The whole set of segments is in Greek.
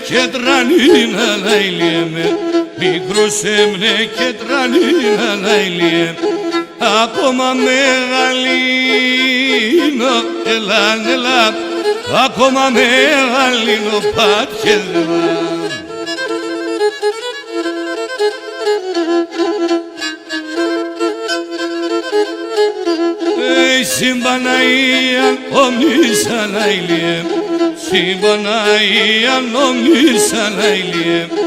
και τρανίνα να ηλιέμαι, μικρός έμνε και τρανίνα να ηλιέμαι, ακόμα μεγαλύνω, ελά, ακόμα μεγαλύνω πατιέδρα. Συμπαναία ομίσα να ηλιέμαι, συμπαναία ομίσα να ηλιέμαι,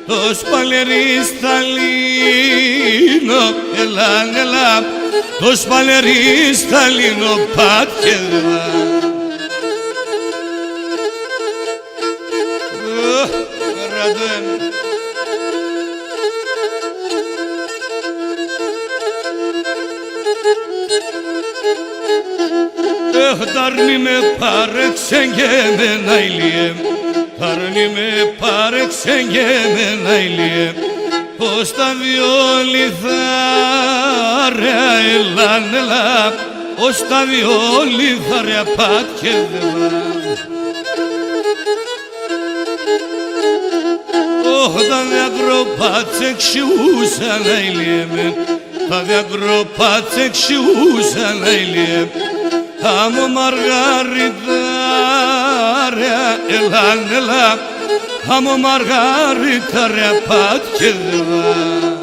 το σπαλερί στα λύνω, ελά, το σπαλερί στα λύνω πατιέδρα. Τάρνη με πάρεξε και με να ηλιέμ, τάρνη με πάρεξε και με να ηλιέμ, πως τα δυο λιθάρια ελά, πως τα δυο λιθάρια πατιέδρα. Τα διακροπάτσε ξιούσα να ηλιέμαι, τα διακροπάτσε ξιούσα να ηλιέμαι, άμμο μαργαριτάρια, ελά, άμμο μαργαριτάρια πατιέδρα.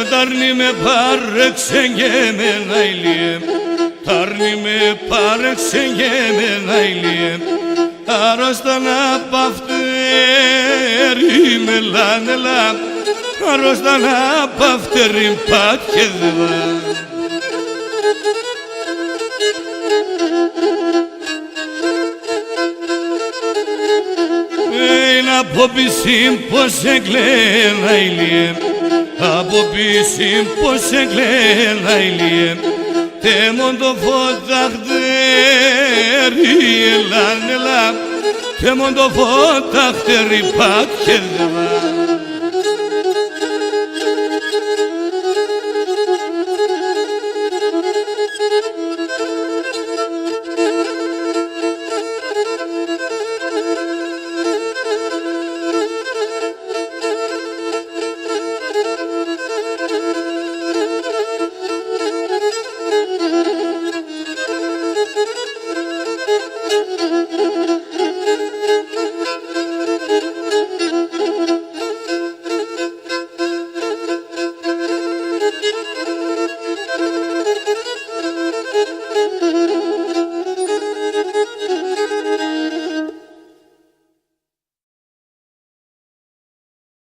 Τάρνη με πάρεξε και με να ηλιέμ, τάρνη με πάρεξε και με να ηλιέμ, αρρώστα να παυτέρι με λάνελα, αρρώστα να παυτέρι πατιέδρα. Να πω πισίν πως εγκλαίνα ηλιέμ, από πίσιν πως εγκλαίνα ηλιέμ, τέμον το φωταχτέρι, ελά, τέμον το φωταχτέρι πατιέδρα. Thank you.